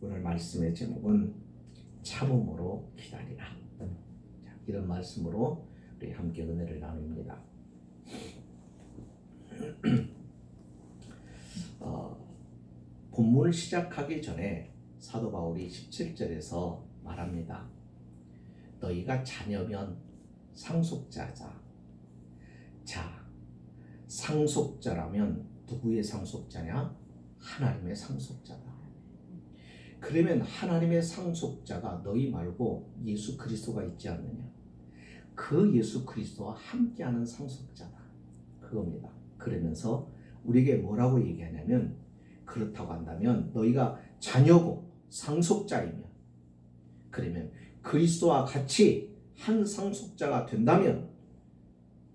오늘 말씀의 제목은 참음으로 기다리라. 자, 이런 말씀으로 우리 함께 은혜를 나눕니다. 본문을 시작하기 전에 사도 바울이 17절에서 말합니다. 너희가 자녀면 상속자자. 자, 상속자라면 누구의 상속자냐? 하나님의 상속자다. 그러면 하나님의 상속자가 너희 말고 예수 그리스도가 있지 않느냐? 그 예수 그리스도와 함께하는 상속자다. 그겁니다. 그러면서 우리에게 뭐라고 얘기하냐면, 그렇다고 한다면 너희가 자녀고 상속자이면, 그러면 그리스도와 같이 한 상속자가 된다면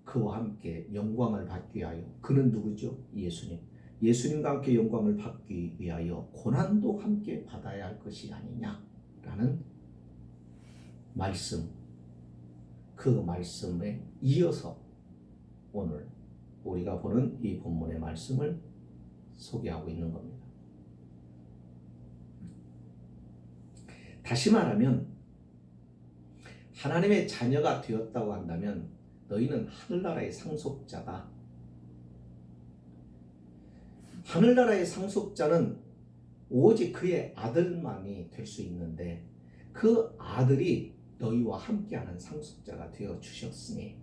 그와 함께 영광을 받기 위하여, 그는 누구죠? 예수님. 예수님과 함께 영광을 받기 위하여 고난도 함께 받아야 할 것이 아니냐라는 말씀, 그 말씀에 이어서 오늘 우리가 보는 이 본문의 말씀을 소개하고 있는 겁니다. 다시 말하면 하나님의 자녀가 되었다고 한다면 너희는 하늘나라의 상속자다. 하늘나라의 상속자는 오직 그의 아들만이 될 수 있는데, 그 아들이 너희와 함께하는 상속자가 되어 주셨으니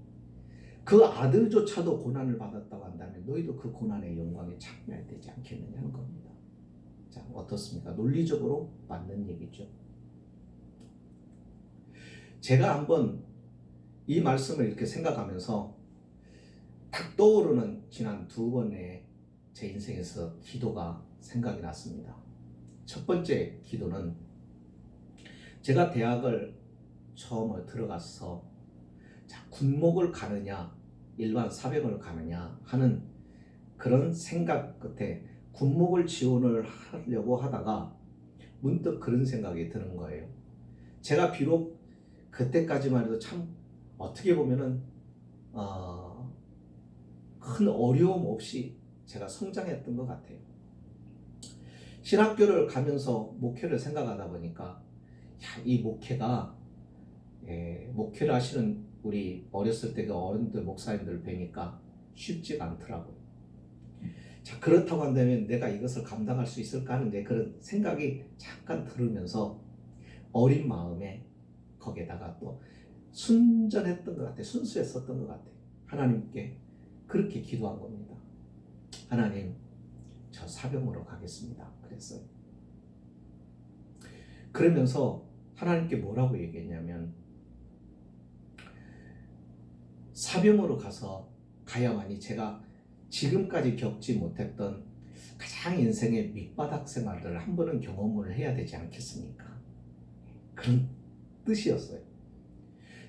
그 아들조차도 고난을 받았다고 한다면 너희도 그 고난의 영광에 참여해야 되지 않겠느냐는 겁니다. 자, 어떻습니까? 논리적으로 맞는 얘기죠. 제가 한번 이 말씀을 이렇게 생각하면서 딱 떠오르는 지난 2번의 제 인생에서 기도가 생각이 났습니다. 첫 번째 기도는 제가 대학을 처음 들어가서 군목을 가느냐 일반 사병을 가느냐 하는 그런 생각 끝에 군목을 지원을 하려고 하다가 문득 그런 생각이 드는 거예요. 제가 비록 그때까지만 해도 참 어떻게 보면은 큰 어려움 없이 제가 성장했던 것 같아요. 신학교를 가면서 목회를 생각하다 보니까 이 목회가 목회를 하시는 우리 어렸을 때 그 어른들 목사님들 뵈니까 쉽지가 않더라고요. 자, 그렇다고 한다면 내가 이것을 감당할 수 있을까 하는데 그런 생각이 잠깐 들으면서 어린 마음에 거기에다가 또 순전했던 것 같아요. 순수했었던 것 같아요. 하나님께 그렇게 기도한 겁니다. 하나님, 저 사병으로 가겠습니다. 그랬어요. 그러면서 하나님께 뭐라고 얘기했냐면, 사병으로 가야만이 제가 지금까지 겪지 못했던 가장 인생의 밑바닥 생활들을 한 번은 경험을 해야 되지 않겠습니까? 그런 뜻이었어요.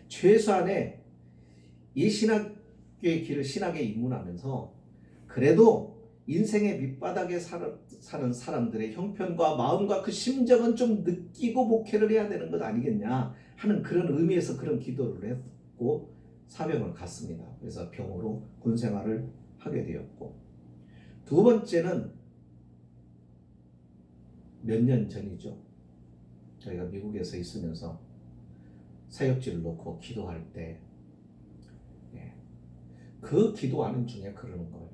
최소한의 이 신학교의 길을 신학에 입문하면서 그래도 인생의 밑바닥에 사는 사람들의 형편과 마음과 그 심정은 좀 느끼고 목회를 해야 되는 것 아니겠냐 하는 그런 의미에서 그런 기도를 했고 사병을 갔습니다. 그래서 병으로 군 생활을 하게 되었고, 두 번째는 몇 년 전이죠. 저희가 미국에서 있으면서 사역지를 놓고 기도할 때 그 기도하는 중에 그러는 거예요.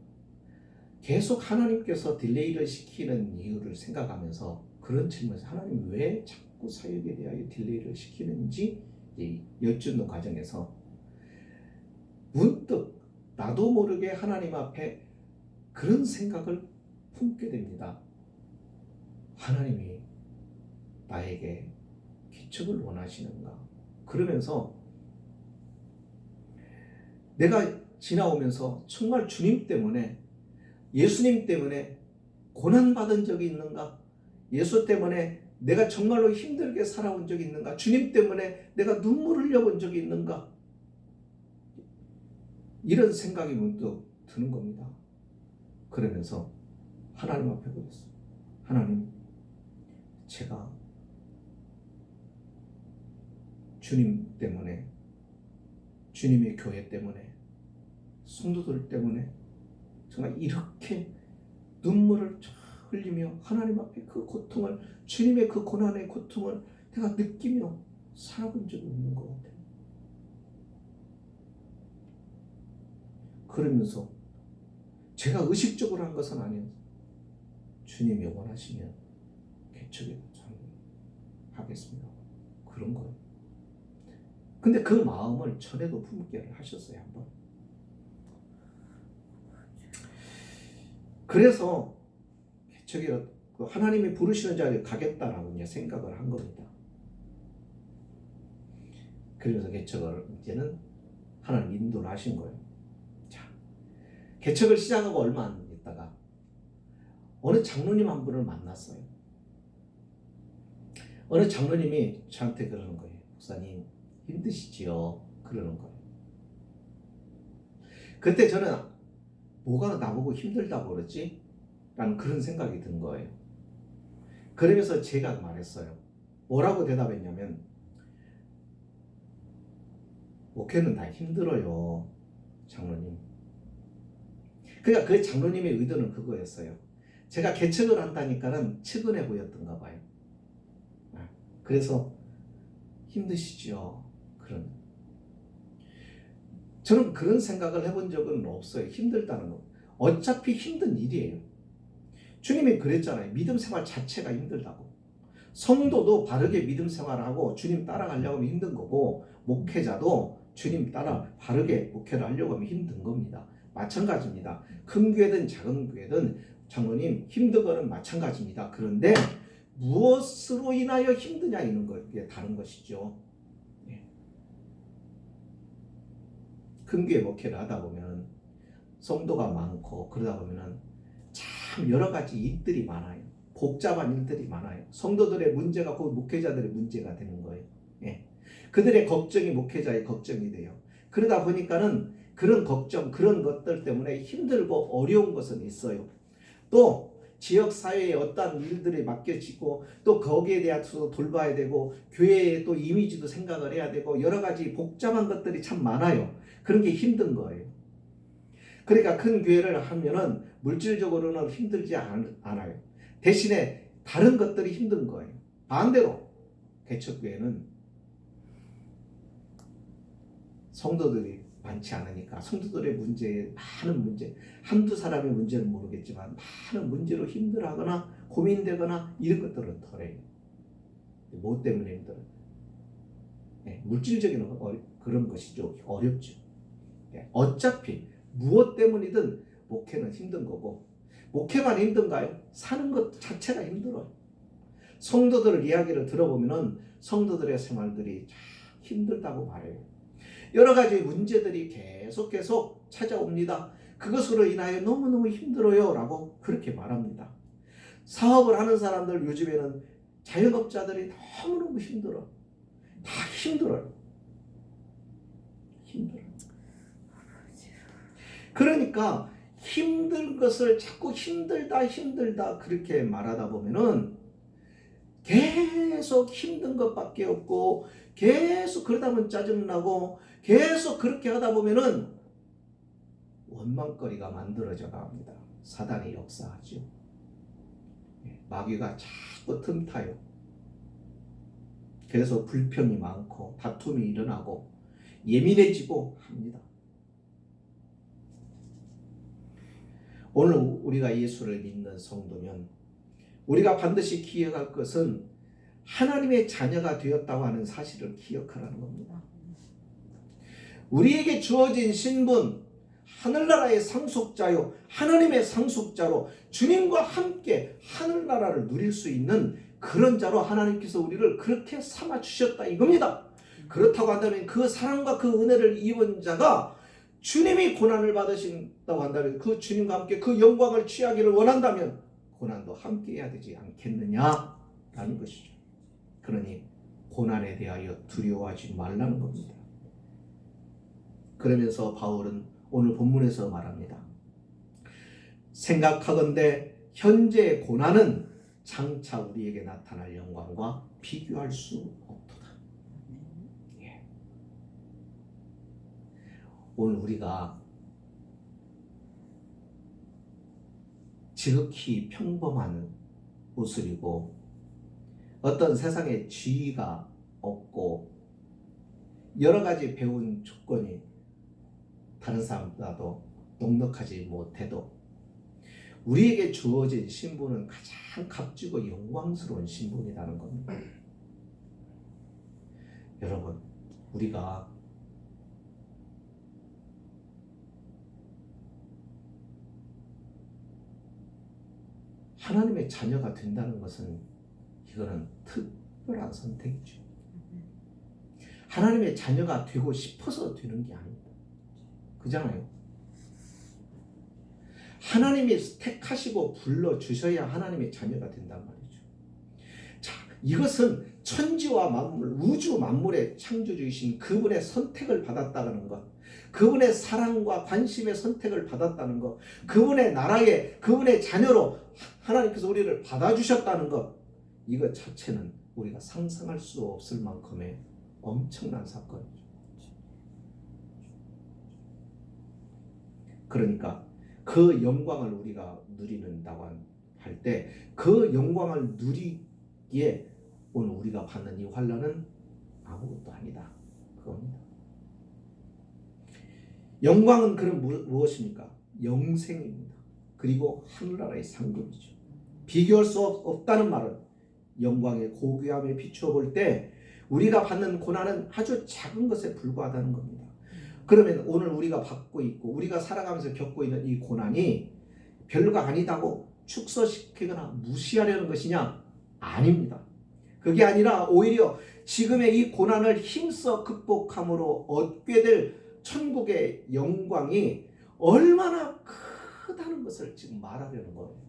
계속 하나님께서 딜레이를 시키는 이유를 생각하면서 그런 질문에서 하나님 왜 자꾸 사역에 대하여 딜레이를 시키는지 여쭙는 과정에서 문득 나도 모르게 하나님 앞에 그런 생각을 품게 됩니다. 하나님이 나에게 기척을 원하시는가? 그러면서 내가 지나오면서 정말 주님 때문에, 예수님 때문에 고난받은 적이 있는가? 예수 때문에 내가 정말로 힘들게 살아온 적이 있는가? 주님 때문에 내가 눈물을 흘려본 적이 있는가? 이런 생각이 문득 드는 겁니다. 그러면서 하나님 앞에 그랬어요. 하나님, 제가 주님 때문에, 주님의 교회 때문에, 성도들 때문에 정말 이렇게 눈물을 흘리며 하나님 앞에 그 고통을, 주님의 그 고난의 고통을 내가 느끼며 살아본 적이 없는 것 같아요. 그러면서 제가 의식적으로 한 것은 아니에요. 주님이 원하시면 개척에 하겠습니다. 그런 거예요. 근데 그 마음을 전에도 품게 하셨어요, 한번. 그래서 개척에 하나님이 부르시는 자리에 가겠다라고 이제 생각을 한 겁니다. 그러면서 개척을 이제는 하나님 인도를 하신 거예요. 자, 개척을 시작하고 얼마 안 있다가 어느 장로님 한 분을 만났어요. 어느 장로님이 저한테 그러는 거예요. 목사님 힘드시지요? 그러는 거예요. 그때 저는 뭐가 나보고 힘들다고 그러지? 라는 그런 생각이 든 거예요. 그러면서 제가 말했어요. 뭐라고 대답했냐면, 목회는 다 힘들어요, 장로님. 그러니까 그 장로님의 의도는 그거였어요. 제가 개척을 한다니까는 측은해 보였던가 봐요. 그래서 힘드시죠? 그런. 저는 그런 생각을 해본 적은 없어요. 힘들다는 거. 어차피 힘든 일이에요. 주님이 그랬잖아요. 믿음 생활 자체가 힘들다고. 성도도 바르게 믿음 생활하고 주님 따라가려고 하면 힘든 거고, 목회자도 주님 따라 바르게 목회를 하려고 하면 힘든 겁니다. 마찬가지입니다. 큰 교회든 작은 교회든 장로님 힘든 마찬가지입니다. 그런데 무엇으로 인하여 힘드냐 이런 것이 다른 것이죠. 큰 교회 목회를 하다 보면 성도가 많고 그러다 보면 참 여러 가지 일들이 많아요. 복잡한 일들이 많아요. 성도들의 문제가 그 목회자들의 문제가 되는 거예요. 그들의 걱정이 목회자의 걱정이 돼요. 그러다 보니까는 그런 걱정, 그런 것들 때문에 힘들고 어려운 것은 있어요. 또 지역사회에 어떤 일들이 맡겨지고 또 거기에 대해서 돌봐야 되고 교회의 또 이미지도 생각을 해야 되고 여러 가지 복잡한 것들이 참 많아요. 그런 게 힘든 거예요. 그러니까 큰 교회를 하면은 물질적으로는 힘들지 않아요. 대신에 다른 것들이 힘든 거예요. 반대로 개척교회는 성도들이 많지 않으니까 성도들의 문제, 많은 문제, 한두 사람의 문제는 모르겠지만 많은 문제로 힘들어하거나 고민되거나 이런 것들은 덜해요. 뭐 때문에 힘들어요? 물질적인 그런 것이죠. 어렵죠. 어차피 무엇 때문이든 목회는 힘든 거고, 목회만 힘든가요? 사는 것 자체가 힘들어요. 성도들 이야기를 들어보면은 성도들의 생활들이 참 힘들다고 말해요. 여러 가지 문제들이 계속 찾아옵니다. 그것으로 인하여 너무너무 힘들어요 라고 그렇게 말합니다. 사업을 하는 사람들 요즘에는 자영업자들이 너무너무 힘들어. 다 힘들어요. 힘들어요. 그러니까 힘든 것을 자꾸 힘들다 그렇게 말하다 보면은 계속 힘든 것밖에 없고 계속 그러다 보면 짜증나고 계속 그렇게 하다 보면은 원망거리가 만들어져 갑니다. 사단이 역사하죠. 마귀가 자꾸 틈타요. 그래서 불평이 많고 다툼이 일어나고 예민해지고 합니다. 오늘 우리가 예수를 믿는 성도면 우리가 반드시 기억할 것은 하나님의 자녀가 되었다고 하는 사실을 기억하라는 겁니다. 우리에게 주어진 신분, 하늘나라의 상속자요, 하나님의 상속자로 주님과 함께 하늘나라를 누릴 수 있는 그런 자로 하나님께서 우리를 그렇게 삼아주셨다 이겁니다. 그렇다고 한다면 그 사랑과 그 은혜를 입은 자가 주님이 고난을 받으신다고 한다면 그 주님과 함께 그 영광을 취하기를 원한다면 고난도 함께 해야 되지 않겠느냐라는 것이죠. 그러니 고난에 대하여 두려워하지 말라는 겁니다. 그러면서 바울은 오늘 본문에서 말합니다. 생각하건대 현재의 고난은 장차 우리에게 나타날 영광과 비교할 수 없도다. 오늘 우리가 지극히 평범한 모습이고 어떤 세상에 지위가 없고 여러 가지 배운 조건이 다른 사람보다도 넉넉하지 못해도 우리에게 주어진 신분은 가장 값지고 영광스러운 신분이라는 겁니다. 여러분, 우리가 하나님의 자녀가 된다는 것은 이거는 특별한 선택이죠. 하나님의 자녀가 되고 싶어서 되는 게 아닙니다. 그잖아요. 하나님이 택하시고 불러주셔야 하나님의 자녀가 된단 말이죠. 자, 이것은 천지와 만물, 우주 만물의 창조주이신 그분의 선택을 받았다는 것, 그분의 사랑과 관심의 선택을 받았다는 것, 그분의 나라에 그분의 자녀로 하나님께서 우리를 받아주셨다는 것, 이것 자체는 우리가 상상할 수 없을 만큼의 엄청난 사건이죠. 그러니까 그 영광을 우리가 누리는다고 할 때 그 영광을 누리기에 오늘 우리가 받는 이 환난은 아무것도 아니다. 그겁니다. 영광은 그럼 무엇입니까? 영생입니다. 그리고 하늘나라의 상급이죠. 비교할 수 없다는 말은 영광의 고귀함에 비추어 볼 때 우리가 받는 고난은 아주 작은 것에 불과하다는 겁니다. 그러면 오늘 우리가 받고 있고 우리가 살아가면서 겪고 있는 이 고난이 별거 아니다고 축소시키거나 무시하려는 것이냐? 아닙니다. 그게 아니라 오히려 지금의 이 고난을 힘써 극복함으로 얻게 될 천국의 영광이 얼마나 크다는 것을 지금 말하려는 거예요.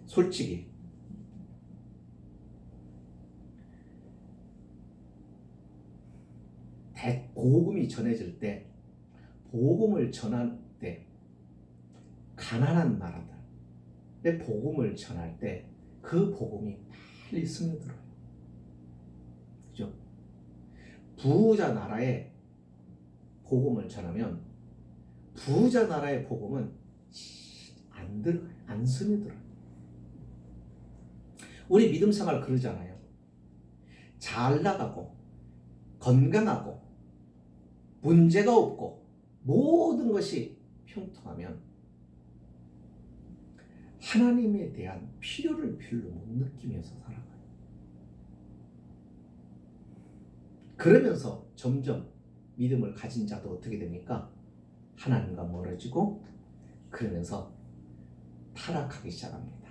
솔직히 복음이 전해질 때, 복음을 전할 때 가난한 나라들의 복음을 전할 때 그 복음이 빨리 스며들어요. 그죠? 부자 나라에 복음을 전하면 부자 나라의 복음은 안 들어가요. 안 스며들어요. 우리 믿음 생활 그러잖아요. 잘 나가고 건강하고 문제가 없고 모든 것이 평통하면 하나님에 대한 필요를 별로 못 느끼면서 살아가요. 그러면서 점점 믿음을 가진 자도 어떻게 됩니까? 하나님과 멀어지고 그러면서 타락하기 시작합니다.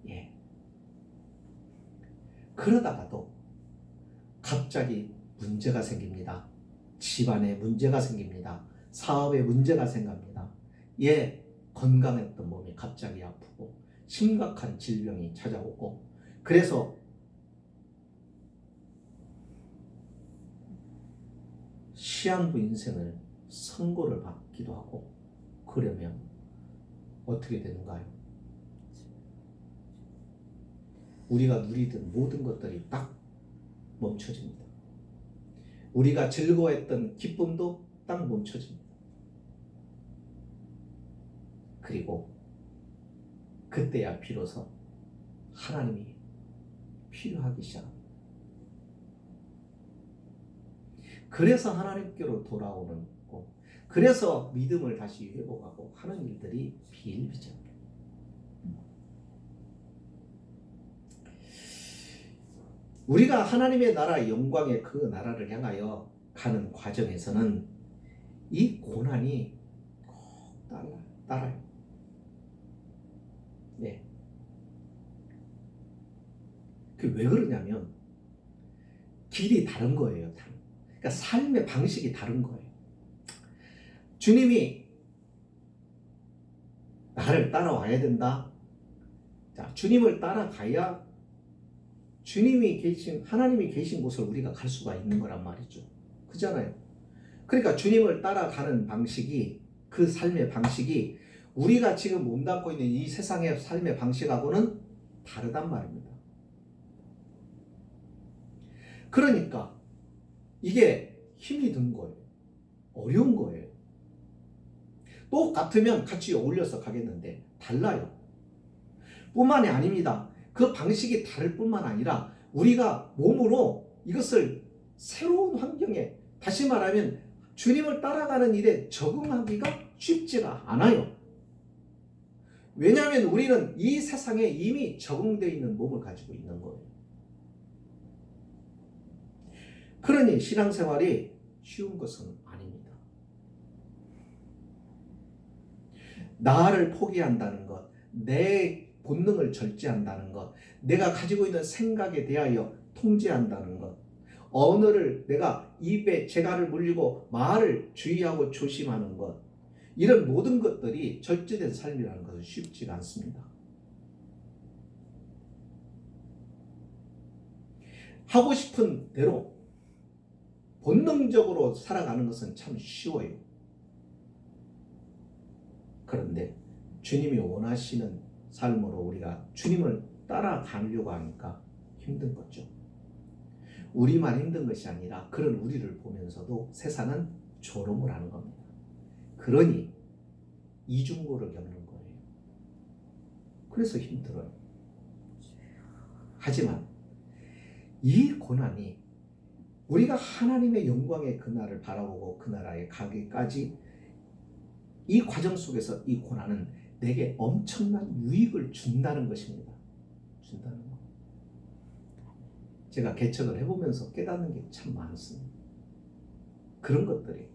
예. 그러다가도 갑자기 문제가 생깁니다. 집안에 문제가 생깁니다. 사업에 문제가 생깁니다. 예, 건강했던 몸이 갑자기 아프고 심각한 질병이 찾아오고 그래서 시한부 인생을 선고를 받기도 하고 그러면 어떻게 되는가요? 우리가 누리던 모든 것들이 딱 멈춰집니다. 우리가 즐거워했던 기쁨도 딱 멈춰집니다. 그리고 그때야 비로소 하나님이 필요하기 시작합니다. 그래서 하나님께로 돌아오는 거, 그래서 믿음을 다시 회복하고 하는 일들이 비일비재합니다. 우리가 하나님의 나라 영광의 그 나라를 향하여 가는 과정에서는 이 고난이 꼭 따라요. 네. 그 왜 그러냐면 길이 다른 거예요. 그러니까 삶의 방식이 다른 거예요. 주님이 나를 따라와야 된다. 자, 주님을 따라가야 하나님이 계신 곳을 우리가 갈 수가 있는 거란 말이죠. 그잖아요. 그러니까 주님을 따라가는 방식이, 그 삶의 방식이 우리가 지금 몸담고 있는 이 세상의 삶의 방식하고는 다르단 말입니다. 그러니까 이게 힘이 든 거예요. 어려운 거예요. 똑같으면 같이 어울려서 가겠는데 달라요. 뿐만이 아닙니다. 그 방식이 다를 뿐만 아니라 우리가 몸으로 이것을 새로운 환경에, 다시 말하면 주님을 따라가는 일에 적응하기가 쉽지가 않아요. 왜냐하면 우리는 이 세상에 이미 적응되어 있는 몸을 가지고 있는 거예요. 그러니 신앙생활이 쉬운 것은 아닙니다. 나를 포기한다는 것, 내 본능을 절제한다는 것, 내가 가지고 있는 생각에 대하여 통제한다는 것, 언어를 내가 입에 재갈을 물리고 말을 주의하고 조심하는 것, 이런 모든 것들이 절제된 삶이라는 것은 쉽지가 않습니다. 하고 싶은 대로 본능적으로 살아가는 것은 참 쉬워요. 그런데 주님이 원하시는 삶으로 우리가 주님을 따라가려고 하니까 힘든 거죠. 우리만 힘든 것이 아니라 그런 우리를 보면서도 세상은 조롱을 하는 겁니다. 그러니 이중고를 겪는 거예요. 그래서 힘들어요. 하지만 이 고난이 우리가 하나님의 영광의 그날을 바라보고 그 나라에 가기까지 이 과정 속에서 이 고난은 내게 엄청난 유익을 준다는 것입니다. 준다는 것. 제가 개척을 해보면서 깨닫는 게 참 많습니다. 그런 것들이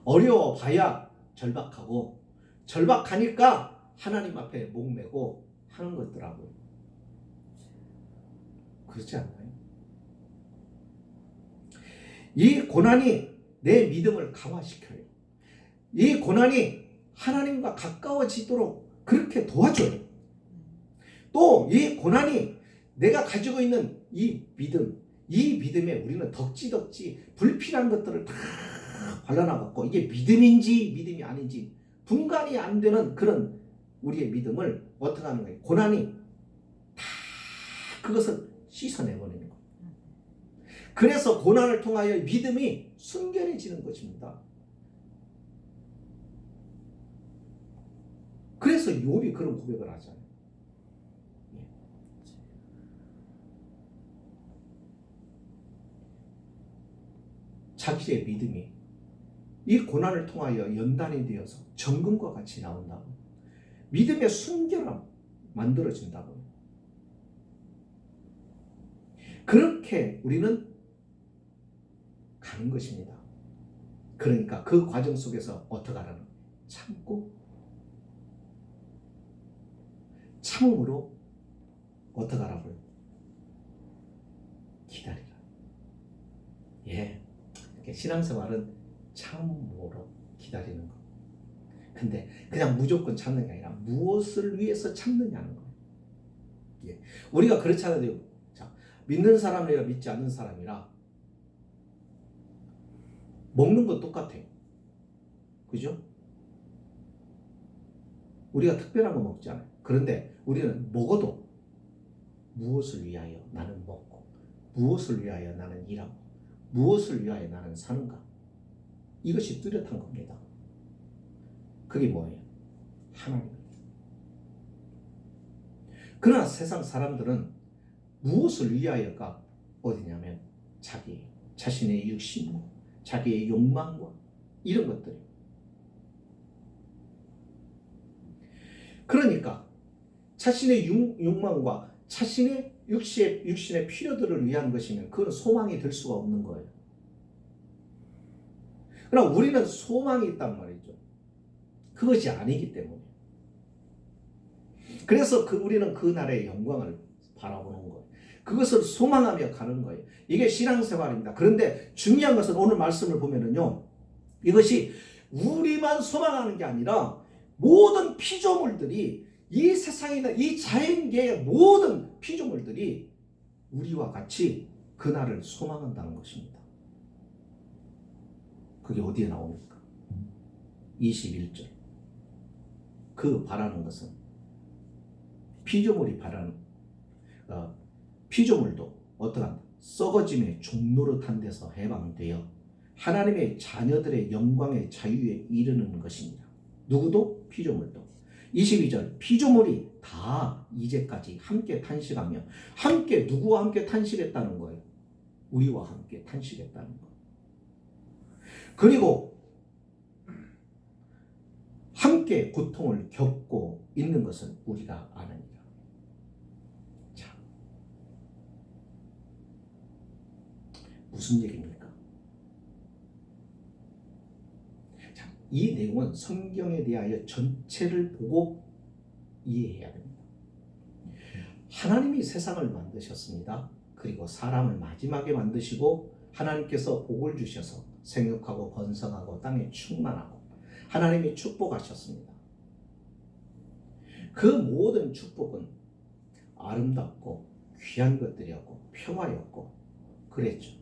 어려워봐야 절박하고, 절박하니까 하나님 앞에 목매고 하는 것더라고요. 그렇지 않나요? 이 고난이 내 믿음을 강화시켜요. 이 고난이 하나님과 가까워지도록 그렇게 도와줘요. 또 이 고난이 내가 가지고 있는 이 믿음, 이 믿음에 우리는 덕지덕지 불필요한 것들을 다 발라놔갖고 이게 믿음인지 믿음이 아닌지 분간이 안 되는 그런 우리의 믿음을 어떻게 하는 거예요? 고난이 다 그것을 씻어내버리는 거예요. 그래서 고난을 통하여 믿음이 순결해지는 것입니다. 그래서 욥이 그런 고백을 하잖아요. 자기의 믿음이 이 고난을 통하여 연단이 되어서 정금과 같이 나온다고. 믿음의 순결함 만들어진다고. 그렇게 우리는 가는 것입니다. 그러니까 그 과정 속에서 어떻게 하라는? 참고, 참음으로 어떻게 하라고요? 기다리라. 예, 신앙생활은 참음으로 기다리는 거. 근데 그냥 무조건 참는 게 아니라 무엇을 위해서 참느냐는 거예요. 예, 우리가 그렇지 않아도 자, 믿는 사람이라 믿지 않는 사람이라 먹는 건 똑같아요. 그죠? 우리가 특별한 거 먹지 않아요. 그런데 우리는 먹어도 무엇을 위하여 나는 먹고, 무엇을 위하여 나는 일하고, 무엇을 위하여 나는 사는가? 이것이 뚜렷한 겁니다. 그게 뭐예요? 하나님. 그러나 세상 사람들은 무엇을 위하여가 어디냐면 자기 자신의 육신과 자기의 욕망과 이런 것들이. 그러니까 자신의 욕망과 자신의 육신의 필요들을 위한 것이면 그건 소망이 될 수가 없는 거예요. 그러나 우리는 소망이 있단 말이죠. 그것이 아니기 때문에. 그래서 우리는 그 나라의 영광을 바라보는 거예요. 그것을 소망하며 가는 거예요. 이게 신앙생활입니다. 그런데 중요한 것은 오늘 말씀을 보면은요, 이것이 우리만 소망하는 게 아니라 모든 피조물들이, 이 세상에 있는 이 자연계의 모든 피조물들이 우리와 같이 그날을 소망한다는 것입니다. 그게 어디에 나옵니까? 21절. 그 바라는 것은 피조물이 바라는, 피조물도 어떠한다? 썩어짐의 종노릇한 데서 해방되어 하나님의 자녀들의 영광의 자유에 이르는 것입니다. 누구도? 피조물도. 22절 피조물이 다 이제까지 함께 탄식하며 함께 누구와 함께 탄식했다는 거예요? 우리와 함께 탄식했다는 거예요. 그리고 함께 고통을 겪고 있는 것은 우리가 아느니라. 자, 무슨 얘기입니까? 자, 이 내용은 성경에 대하여 전체를 보고 이해해야 됩니다. 하나님이 세상을 만드셨습니다. 그리고 사람을 마지막에 만드시고 하나님께서 복을 주셔서 생육하고 번성하고 땅에 충만하고 하나님이 축복하셨습니다. 그 모든 축복은 아름답고 귀한 것들이었고 평화였고 그랬죠.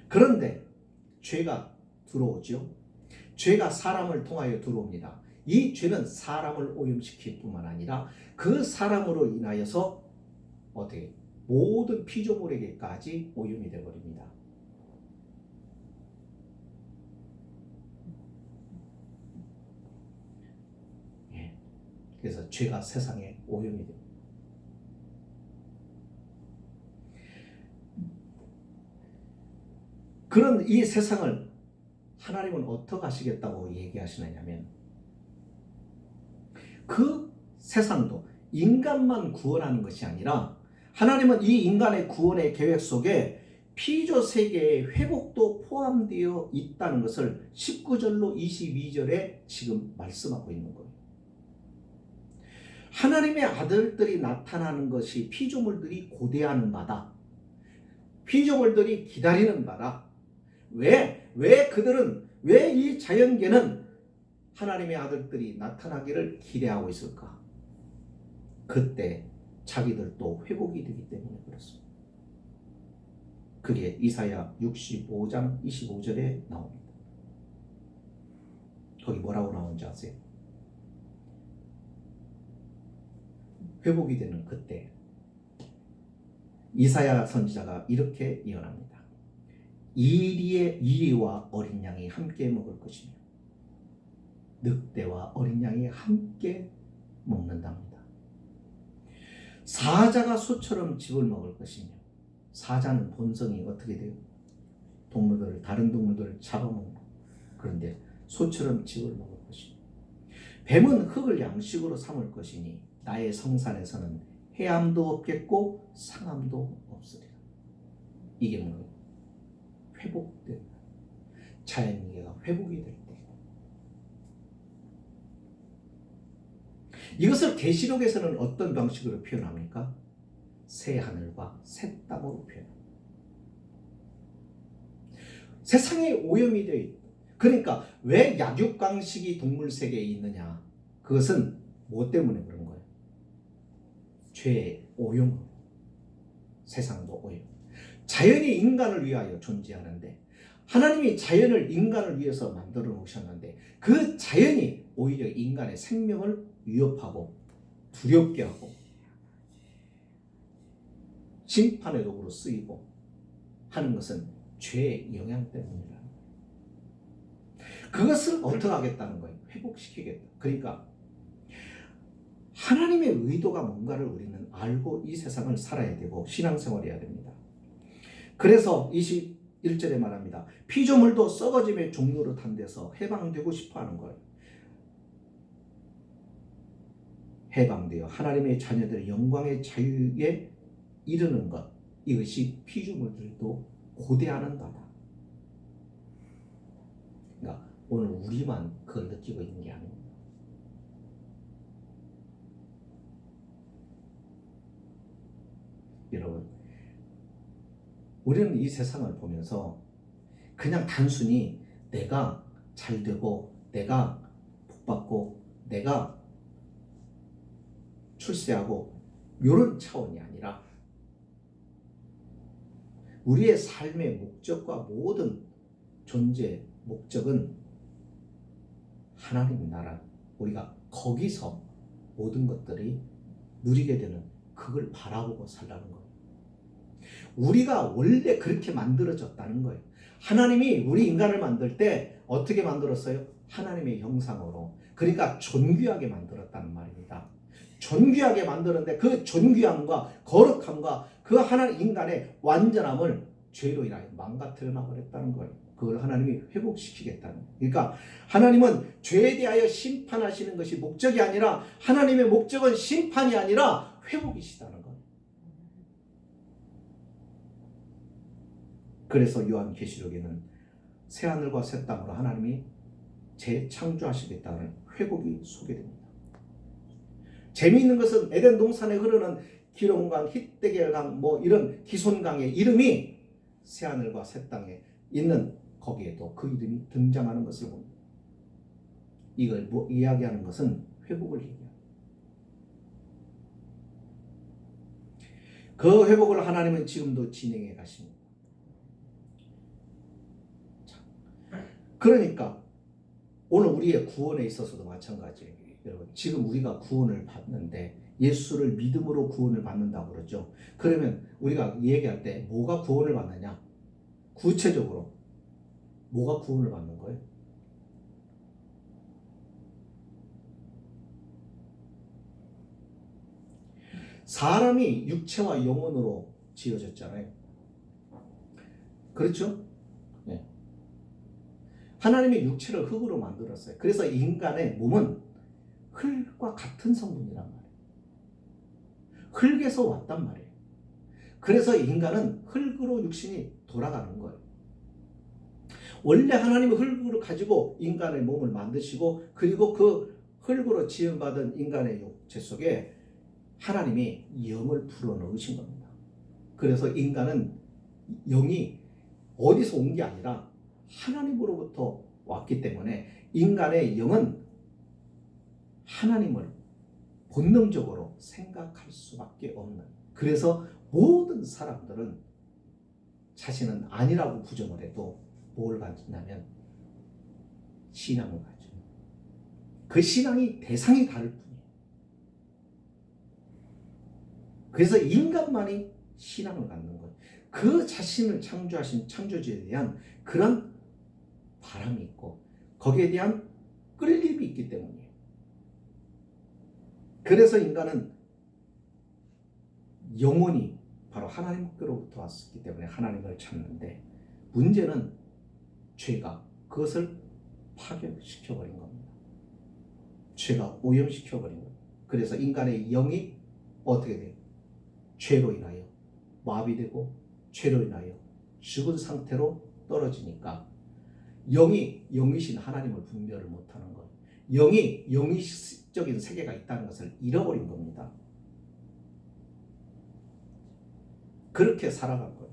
그런데 죄가 들어오죠. 죄가 사람을 통하여 들어옵니다. 이 죄는 사람을 오염시킬 뿐만 아니라 그 사람으로 인하여서 어떻게 모든 피조물에게까지 오염이 되어버립니다. 그래서 죄가 세상에 오염이 됩니다. 그런 이 세상을 하나님은 어떻게 하시겠다고 얘기하시느냐면 그 세상도 인간만 구원하는 것이 아니라 하나님은 이 인간의 구원의 계획 속에 피조 세계의 회복도 포함되어 있다는 것을 19절로 22절에 지금 말씀하고 있는 거예요. 하나님의 아들들이 나타나는 것이 피조물들이 고대하는 바다. 피조물들이 기다리는 바다. 왜 이 자연계는 하나님의 아들들이 나타나기를 기대하고 있을까? 그때 자기들도 회복이 되기 때문에 그렇습니다. 그게 이사야 65장 25절에 나옵니다. 거기 뭐라고 나오는지 아세요? 회복이 되는 그때 이사야 선지자가 이렇게 예언합니다. 이리와 어린 양이 함께 먹을 것이며 늑대와 어린 양이 함께 먹는답니다. 사자가 소처럼 즙을 먹을 것이며 사자는 본성이 어떻게 돼요? 다른 동물들을 잡아먹는. 그런데 소처럼 즙을 먹을 것이며 뱀은 흙을 양식으로 삼을 것이니 나의 성산에서는 해함도 없겠고 상함도 없으리라. 이게 뭐예요? 회복된 자연계가 회복이 될 때. 이것을 계시록에서는 어떤 방식으로 표현합니까? 새 하늘과 새 땅으로 표현합니다. 세상에 오염이 되어 있다. 그러니까 왜 약육강식이 동물 세계에 있느냐? 그것은 뭐 때문에 그런 거예요? 죄의 오염. 세상도 오염. 자연이 인간을 위하여 존재하는데 하나님이 자연을 인간을 위해서 만들어 놓으셨는데 그 자연이 오히려 인간의 생명을 위협하고 두렵게 하고 심판의 도구로 쓰이고 하는 것은 죄의 영향 때문이라는 거예요. 그것을 어떻게 하겠다는 거예요? 회복시키겠다. 그러니까 하나님의 의도가 뭔가를 우리는 알고 이 세상을 살아야 되고 신앙생활을 해야 됩니다. 그래서 21절에 말합니다. 피조물도 썩어짐의 종로로 탄 데서 해방되고 싶어하는 거예요. 해방되어 하나님의 자녀들의 영광의 자유에 이르는 것, 이것이 피조물들도 고대하는 바다. 그러니까 오늘 우리만 그걸 느끼고 있는 게 아닙니다. 여러분, 우리는 이 세상을 보면서 그냥 단순히 내가 잘 되고 내가 복받고 내가 출세하고 이런 차원이 아니라 우리의 삶의 목적과 모든 존재 목적은 하나님 나라, 우리가 거기서 모든 것들이 누리게 되는 그걸 바라보고 살라는 거예요. 우리가 원래 그렇게 만들어졌다는 거예요. 하나님이 우리 인간을 만들 때 어떻게 만들었어요? 하나님의 형상으로. 그러니까 존귀하게 만들었다는 말입니다. 존귀하게 만드는데 그 존귀함과 거룩함과 그 하나님 인간의 완전함을 죄로 인하여 망가뜨려 버렸다는 거예요. 그걸 하나님이 회복시키겠다는 거예요. 그러니까 하나님은 죄에 대하여 심판하시는 것이 목적이 아니라 하나님의 목적은 심판이 아니라 회복이시다는 거예요. 그래서 요한계시록에는 새하늘과 새 땅으로 하나님이 재창조하시겠다는 회복이 소개됩니다. 재미있는 것은 에덴 동산에 흐르는 기럇강, 히데겔강, 이런 기손강의 이름이 새하늘과 새 땅에 있는 거기에도 그 이름이 등장하는 것을 봅니다. 이걸 이야기하는 것은 회복을 얘기합니다. 그 회복을 하나님은 지금도 진행해 가십니다. 그러니까 오늘 우리의 구원에 있어서도 마찬가지예요. 여러분, 지금 우리가 구원을 받는데 예수를 믿음으로 구원을 받는다고 그러죠. 그러면 우리가 얘기할 때 뭐가 구원을 받느냐? 구체적으로 뭐가 구원을 받는 거예요? 사람이 육체와 영혼으로 지어졌잖아요. 그렇죠? 네. 하나님이 육체를 흙으로 만들었어요. 그래서 인간의 몸은 흙과 같은 성분이란 말이에요. 흙에서 왔단 말이에요. 그래서 인간은 흙으로 육신이 돌아가는 거예요. 원래 하나님은 흙으로 가지고 인간의 몸을 만드시고 그리고 그 흙으로 지음받은 인간의 육체 속에 하나님이 영을 불어넣으신 겁니다. 그래서 인간은 영이 어디서 온 게 아니라 하나님으로부터 왔기 때문에 인간의 영은 하나님을 본능적으로 생각할 수밖에 없는, 그래서 모든 사람들은 자신은 아니라고 부정을 해도 뭘 가지냐면 신앙을 가져요. 그 신앙이 대상이 다를 뿐이에요. 그래서 인간만이 신앙을 갖는 거예요. 그 자신을 창조하신 창조주에 대한 그런 바람이 있고 거기에 대한 끌림이 있기 때문이에요. 그래서 인간은 영혼이 바로 하나님께로부터 왔기 때문에 하나님을 찾는데, 문제는 죄가 그것을 파괴시켜버린 겁니다. 죄가 오염시켜버린 겁니다. 그래서 인간의 영이 어떻게 돼요? 죄로 인하여 마비되고 죄로 인하여 죽은 상태로 떨어지니까 영이 영이신 하나님을 분별을 못하는 거예요. 영이 영이적인 세계가 있다는 것을 잃어버린 겁니다. 그렇게 살아간 거예요.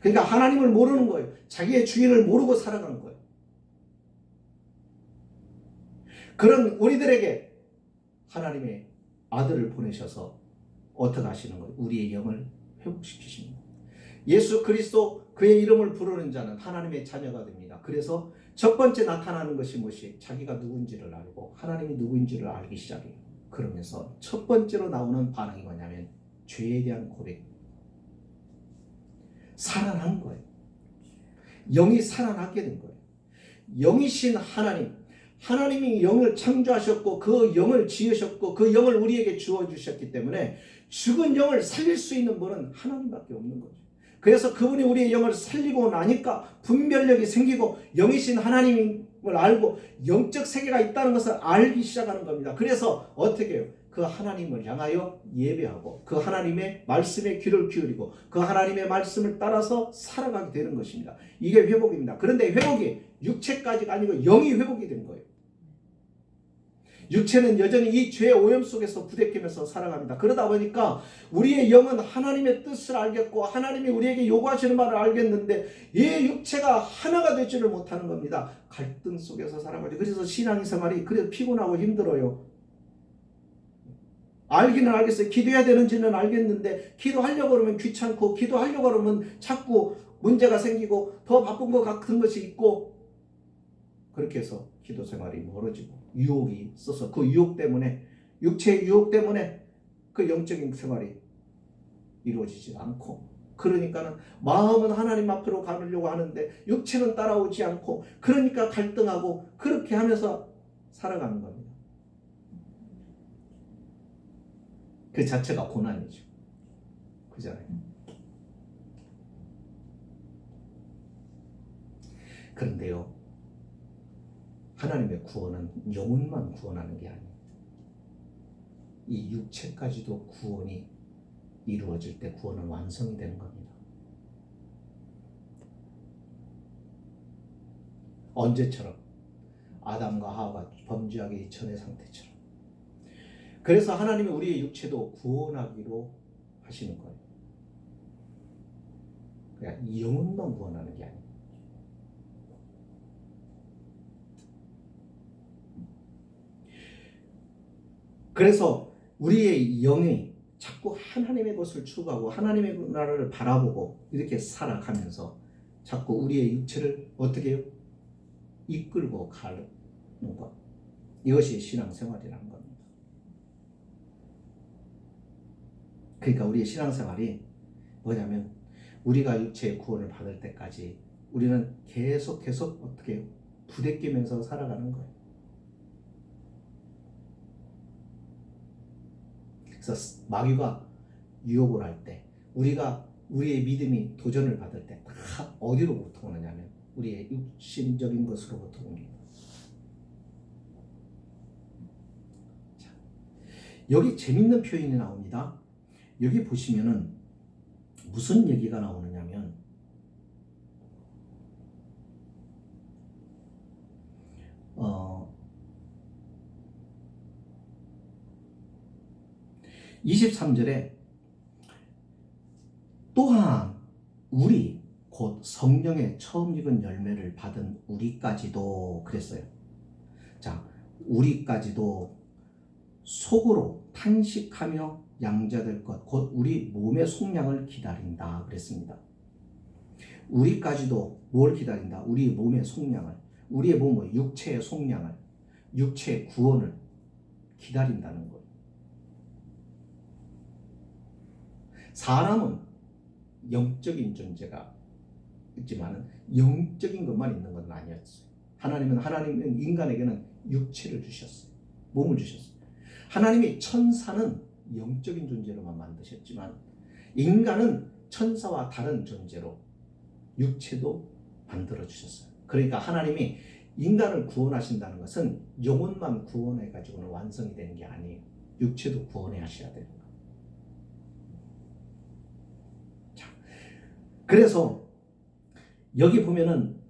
그러니까 하나님을 모르는 거예요. 자기의 주인을 모르고 살아간 거예요. 그런 우리들에게 하나님의 아들을 보내셔서 어떻게 하시는 거예요? 우리의 영을 회복시키십니다. 예수 그리스도 그의 이름을 부르는 자는 하나님의 자녀가 됩니다. 그래서 첫 번째 나타나는 것이 무엇이? 자기가 누군지를 알고 하나님이 누구인지를 알기 시작해요. 그러면서 첫 번째로 나오는 반응이 뭐냐면 죄에 대한 고백. 살아난 거예요. 영이 살아나게 된 거예요. 영이신 하나님, 하나님이 영을 창조하셨고 그 영을 지으셨고 그 영을 우리에게 주어주셨기 때문에 죽은 영을 살릴 수 있는 분은 하나님밖에 없는 거죠. 그래서 그분이 우리의 영을 살리고 나니까 분별력이 생기고 영이신 하나님을 알고 영적 세계가 있다는 것을 알기 시작하는 겁니다. 그래서 어떻게 해요? 그 하나님을 향하여 예배하고 그 하나님의 말씀에 귀를 기울이고 그 하나님의 말씀을 따라서 살아가게 되는 것입니다. 이게 회복입니다. 그런데 회복이 육체까지가 아니고 영이 회복이 된 거예요. 육체는 여전히 이 죄의 오염 속에서 부대끼면서 살아갑니다. 그러다 보니까 우리의 영은 하나님의 뜻을 알겠고 하나님이 우리에게 요구하시는 말을 알겠는데 이 육체가 하나가 되지를 못하는 겁니다. 갈등 속에서 살아가죠. 그래서 신앙의 생활이 그래서 피곤하고 힘들어요. 알기는 알겠어요. 기도해야 되는지는 알겠는데 기도하려고 그러면 귀찮고 기도하려고 그러면 자꾸 문제가 생기고 더 바쁜 것 같은 것이 있고 그렇게 해서 기도 생활이 멀어지고 유혹이 있어서 그 유혹 때문에 육체의 유혹 때문에 그 영적인 생활이 이루어지지 않고 그러니까는 마음은 하나님 앞으로 가려고 하는데 육체는 따라오지 않고, 그러니까 갈등하고 그렇게 하면서 살아가는 겁니다. 그 자체가 고난이죠. 그잖아요. 그런데요, 하나님의 구원은 영혼만 구원하는 게 아니에요. 이 육체까지도 구원이 이루어질 때 구원은 완성이 되는 겁니다. 언제처럼? 아담과 하와가 범죄하기 이전의 상태처럼. 그래서 하나님이 우리의 육체도 구원하기로 하시는 거예요. 그냥 이 영혼만 구원하는 게 아니에요. 그래서 우리의 영이 자꾸 하나님의 것을 추구하고 하나님의 나라를 바라보고 이렇게 살아가면서 자꾸 우리의 육체를 어떻게 해요? 이끌고 가는 것. 이것이 신앙생활이라는 겁니다. 그러니까 우리의 신앙생활이 뭐냐면, 우리가 육체의 구원을 받을 때까지 우리는 계속 어떻게 해요? 부대끼면서 살아가는 거예요. 그래서 마귀가 유혹을 할 때, 우리의 믿음이 도전을 받을 때 다 어디로부터 오느냐면 우리의 육신적인 것으로부터 옵니다. 자, 여기 재밌는 표현이 나옵니다. 여기 보시면은 무슨 얘기가 나오느냐면, 23절에 또한 우리 곧 성령의 처음 익은 열매를 받은 우리까지도 그랬어요. 자, 우리까지도 속으로 탄식하며 양자될 것 곧 우리 몸의 속량을 기다린다 그랬습니다. 우리까지도 뭘 기다린다? 우리 몸의 속량을, 우리의 몸의 육체의 속량을, 육체의 구원을 기다린다는 거예요. 사람은 영적인 존재가 있지만 영적인 것만 있는 건 아니었어요. 하나님은 인간에게는 육체를 주셨어요. 몸을 주셨어요. 하나님이 천사는 영적인 존재로만 만드셨지만 인간은 천사와 다른 존재로 육체도 만들어 주셨어요. 그러니까 하나님이 인간을 구원하신다는 것은 영혼만 구원해 가지고는 완성이 되는 게 아니에요. 육체도 구원해 하셔야 되는 거예요. 자, 그래서 여기 보면은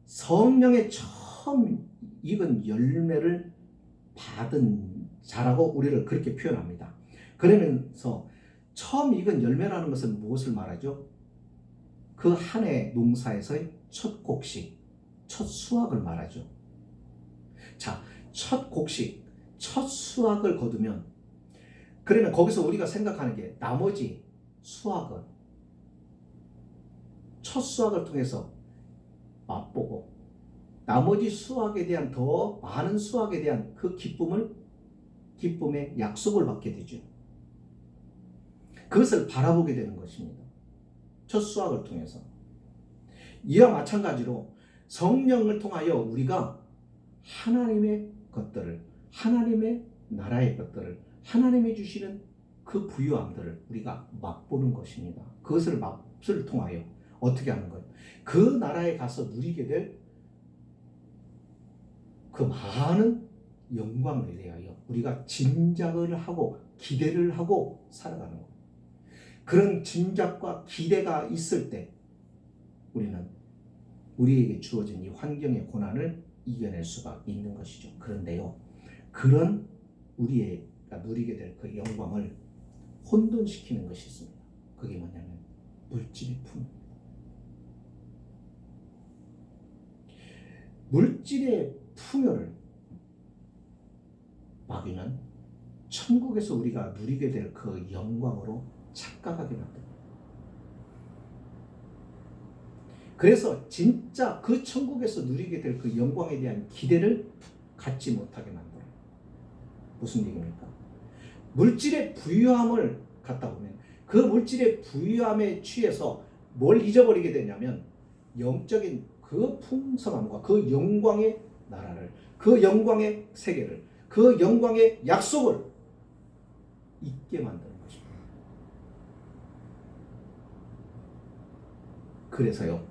성령의 처음 익은 열매를 받은 자라고 우리를 그렇게 표현합니다. 그러면서 처음 익은 열매라는 것은 무엇을 말하죠? 그 한 해 농사에서의 첫 곡식, 첫 수확을 말하죠. 자, 첫 곡식, 첫 수확을 거두면, 그러면 거기서 우리가 생각하는 게 나머지 수확은 첫 수확을 통해서 맛보고 나머지 수확에 대한 더 많은 수확에 대한 그 기쁨의 약속을 받게 되죠. 그것을 바라보게 되는 것입니다. 첫 수확을 통해서. 이와 마찬가지로 성령을 통하여 우리가 하나님의 것들을, 하나님의 나라의 것들을, 하나님이 주시는 그 부유함들을 우리가 맛보는 것입니다. 그것을 맛을 통하여 어떻게 하는 거예요? 그 나라에 가서 누리게 될 그 많은 영광에 대하여 우리가 짐작을 하고 기대를 하고 살아가는 거예요. 그런 짐작과 기대가 있을 때 우리는 우리에게 주어진 이 환경의 고난을 이겨낼 수가 있는 것이죠. 그런데요, 그런 우리가 누리게 될 그 영광을 혼돈시키는 것이 있습니다. 그게 뭐냐면 물질의 풍요입니다. 물질의 풍요를 마귀는 천국에서 우리가 누리게 될 그 영광으로 착각하게 만듭니다. 그래서 진짜 그 천국에서 누리게 될 그 영광에 대한 기대를 갖지 못하게 만들어요. 무슨 얘기입니까? 물질의 부유함을 갖다 보면 그 물질의 부유함에 취해서 뭘 잊어버리게 되냐면 영적인 그 풍성함과 그 영광의 나라를, 그 영광의 세계를, 그 영광의 약속을 잊게 만드는 것입니다. 그래서요,